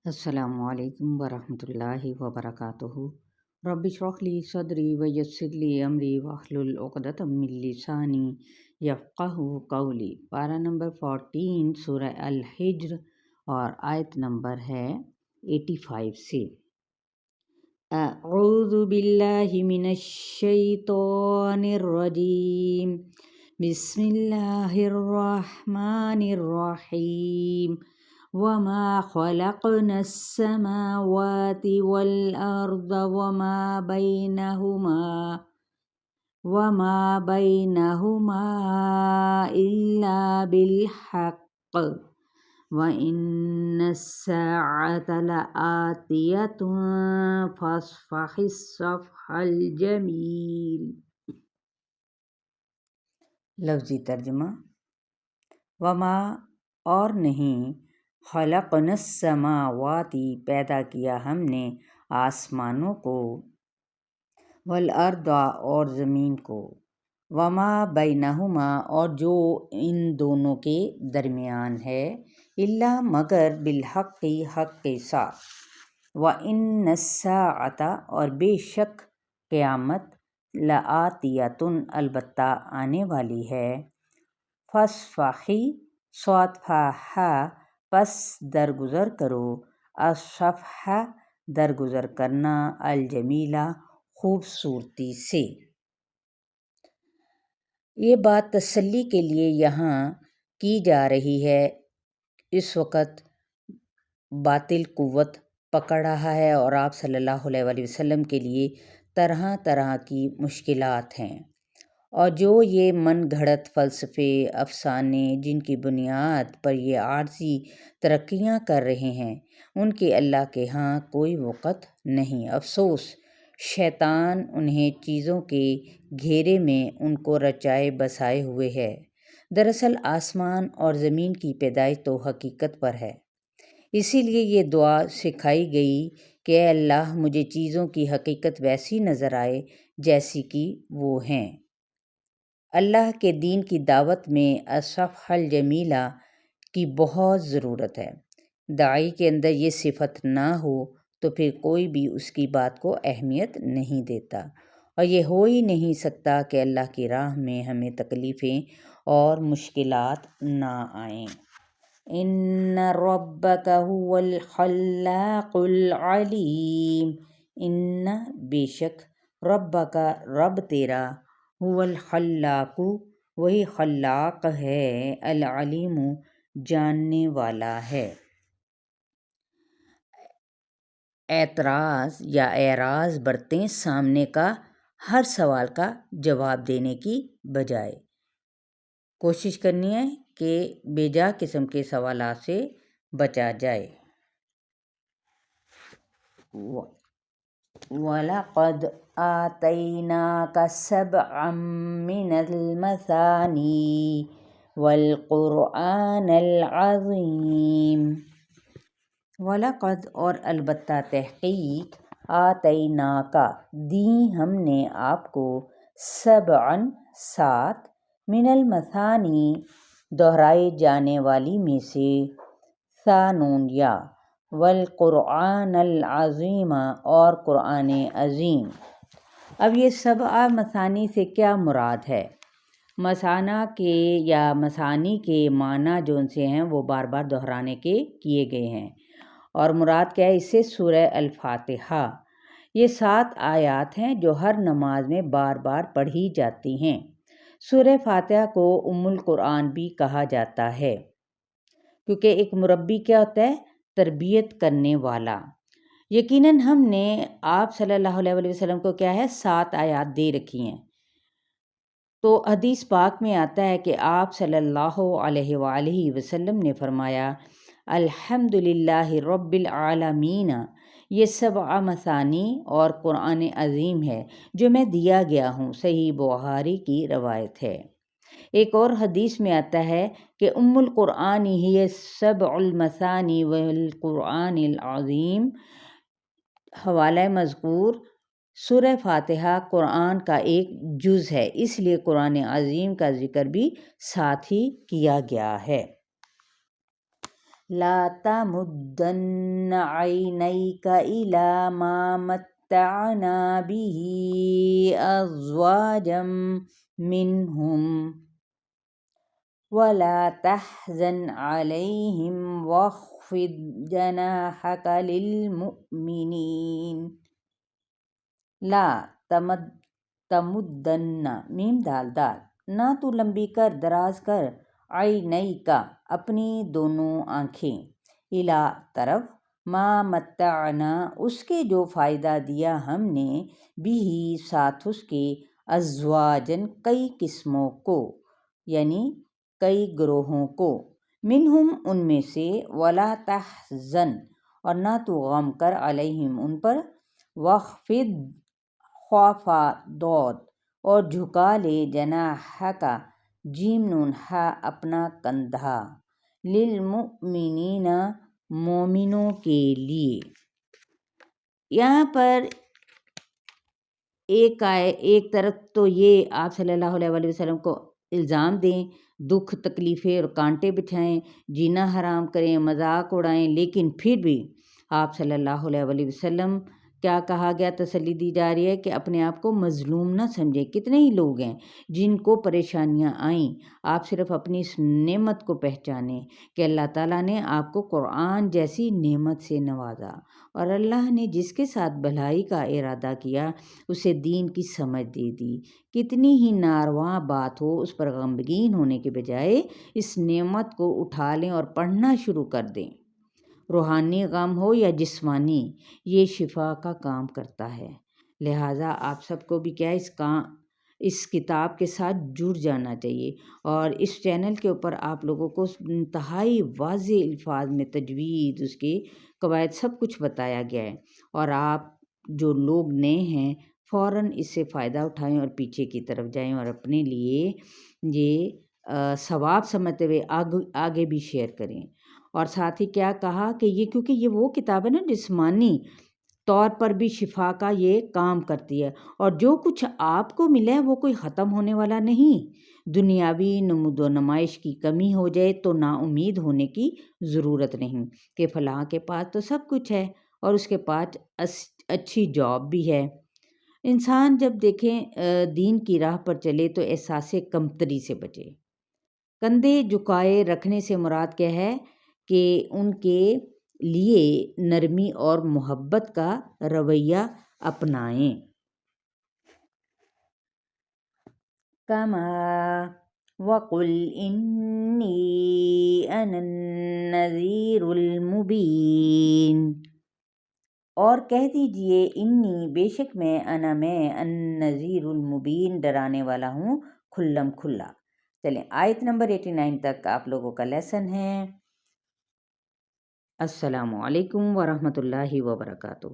السلام علیکم ورحمۃ اللہ وبرکاتہ۔ رب اشرح لی صدری ویسر لی امری واحلل عقدۃ من لسانی یفقہوا قولی۔ پارہ نمبر 14 سورہ الحجر اور آیت نمبر ہے 85 سے۔ اعوذ باللہ من الشیطان الرجیم، بسم اللہ الرحمن الرحیم۔ وما خلقنا السماوات والأرض وما بينهما إلا بالحق وإن الساعة لآتية فاصفح الصفح الجميل۔ لفظی ترجمہ، وما اور نہیں، خلقنا السماوات پیدا کیا ہم نے آسمانوں کو، والارض اور زمین کو، وما بینہما اور جو ان دونوں کے درمیان ہے، الا مگر بالحق حق کے ساتھ، وان الساعۃ اور بے شک قیامت، لآتیۃ البتہ آنے والی ہے، فاصفحی صفح پس درگزر کرو، الصفح درگزر کرنا، الجمیلہ خوبصورتی سے۔ یہ بات تسلی کے لیے یہاں کی جا رہی ہے۔ اس وقت باطل قوت پکڑ رہا ہے اور آپ صلی اللہ علیہ وآلہ وسلم کے لیے طرح طرح کی مشکلات ہیں، اور جو یہ من گھڑت فلسفے، افسانے جن کی بنیاد پر یہ عارضی ترقیاں کر رہے ہیں، ان کی اللہ کے ہاں کوئی وقت نہیں۔ افسوس، شیطان انہیں چیزوں کے گھیرے میں ان کو رچائے بسائے ہوئے ہے۔ دراصل آسمان اور زمین کی پیدائش تو حقیقت پر ہے، اسی لیے یہ دعا سکھائی گئی کہ اے اللہ مجھے چیزوں کی حقیقت ویسی نظر آئے جیسی کہ وہ ہیں۔ اللہ کے دین کی دعوت میں الصفح الجمیلہ کی بہت ضرورت ہے۔ داعی کے اندر یہ صفت نہ ہو تو پھر کوئی بھی اس کی بات کو اہمیت نہیں دیتا، اور یہ ہو ہی نہیں سکتا کہ اللہ کی راہ میں ہمیں تکلیفیں اور مشکلات نہ آئیں۔ ان ربک هو الخلاق العلیم، ان بے شک، ربک رب تیرا، هو الخلاق وہی خلاق ہے، العلیم جاننے والا ہے۔ اعتراض یا اعراض برتیں سامنے کا ہر سوال کا جواب دینے کی بجائے۔ کوشش کرنی ہے کہ بے جا قسم کے سوالات سے بچا جائے۔ وَلَقَدْ آتَيْنَاكَ سَبْعًا مِّنَ الْمَثَانِي وَالْقُرْآنَ الْعَظِيمَ۔ وَلَقَدْ اور البتہ تحقیق، آتَيْنَاكَ دیں ہم نے آپ کو، سبعًا سات، من المثانی دہرائے جانے والی میں سے، ثانون یا، والقرآن العظیم اور قرآن عظیم۔ اب یہ سبع مثانی سے کیا مراد ہے؟ مثانہ کے یا مثانی کے معنی جو ان سے ہیں وہ بار بار دہرانے کے کیے گئے ہیں، اور مراد کیا ہے اس سے؟ سورہ الفاتحہ۔ یہ 7 آیات ہیں جو ہر نماز میں بار بار پڑھی جاتی ہیں۔ سورہ فاتحہ کو ام القرآن بھی کہا جاتا ہے، کیونکہ ایک مربی کیا ہوتا ہے؟ تربیت کرنے والا۔ یقیناً ہم نے آپ صلی اللہ علیہ وآلہ وسلم کو کیا ہے؟ 7 آیات دے رکھی ہیں۔ تو حدیث پاک میں آتا ہے کہ آپ صلی اللہ علیہ وآلہ وسلم نے فرمایا، الحمدللہ رب العالمین، یہ سبع مثانی اور قرآن عظیم ہے جو میں دیا گیا ہوں۔ صحیح بخاری کی روایت ہے۔ ایک اور حدیث میں آتا ہے کہ ام القرآن ہی سبع المثانی والقرآن العظیم۔ حوالہ مذکور سورہ فاتحہ قرآن کا ایک جز ہے، اس لیے قرآن عظیم کا ذکر بھی ساتھ ہی کیا گیا ہے۔ لا تمدن عینیک الی ما متعنا به ازواجا منہم ولا تحزن علیہم واخفض جناحک للمؤمنین لا تمدن میم دال دال نہ تو لمبی کر دراز کر عینئی کا اپنی دونوں آنکھیں الا طرف ما متعنا اس کے جو فائدہ دیا ہم نے بھی ساتھ اس کے ازواجن کئی قسموں کو یعنی کئی گروہوں کو منہم ان میں سے ولا تحزن اور نہ تو غم کر علیہم ان پر واخفض خوافا دود اور جھکا لے جناح کا جیم نون ہا اپنا کندھا للمؤمنین مومنوں کے لیے۔ یہاں پر ایک طرف تو یہ آپ صلی اللہ علیہ وسلم کو الزام دیں، دکھ تکلیفیں اور کانٹے بچھائیں، جینا حرام کریں، مذاق اڑائیں، لیکن پھر بھی آپ صلی اللہ علیہ وسلم کیا کہا گیا، تسلی دی جا رہی ہے کہ اپنے آپ کو مظلوم نہ سمجھیں۔ کتنے ہی لوگ ہیں جن کو پریشانیاں آئیں، آپ صرف اپنی اس نعمت کو پہچانیں کہ اللہ تعالیٰ نے آپ کو قرآن جیسی نعمت سے نوازا، اور اللہ نے جس کے ساتھ بھلائی کا ارادہ کیا اسے دین کی سمجھ دے دی۔ کتنی ہی ناروا بات ہو، اس پر غمگین ہونے کے بجائے اس نعمت کو اٹھا لیں اور پڑھنا شروع کر دیں۔ روحانی غم ہو یا جسمانی، یہ شفا کا کام کرتا ہے۔ لہٰذا آپ سب کو بھی کیا اس کتاب کے ساتھ جڑ جانا چاہیے، اور اس چینل کے اوپر آپ لوگوں کو انتہائی واضح الفاظ میں تجوید، اس کے قواعد سب کچھ بتایا گیا ہے، اور آپ جو لوگ نئے ہیں فوراً اس سے فائدہ اٹھائیں اور پیچھے کی طرف جائیں، اور اپنے لیے یہ ثواب سمجھتے ہوئے آگے بھی شیئر کریں۔ اور ساتھ ہی کیا کہا کہ کیونکہ یہ وہ کتاب ہے نا جسمانی طور پر بھی شفا کا یہ کام کرتی ہے، اور جو کچھ آپ کو ملا ہے وہ کوئی ختم ہونے والا نہیں۔ دنیاوی نمود و نمائش کی کمی ہو جائے تو نا امید ہونے کی ضرورت نہیں کہ فلاں کے پاس تو سب کچھ ہے اور اس کے پاس اچھی جاب بھی ہے۔ انسان جب دیکھیں دین کی راہ پر چلے تو احساس کمتری سے بچے۔ کندھے جھکائے رکھنے سے مراد کیا ہے کہ ان کے لیے نرمی اور محبت کا رویہ اپنائیں۔ کما وقل انی انا النذیر المبین، اور کہہ دیجئے انی بے شک میں النذیر المبین ڈرانے والا ہوں کھلم کھلا۔ چلیں آیت نمبر 89 تک آپ لوگوں کا لیسن ہے۔ السلام علیکم ورحمۃ اللہ وبرکاتہ۔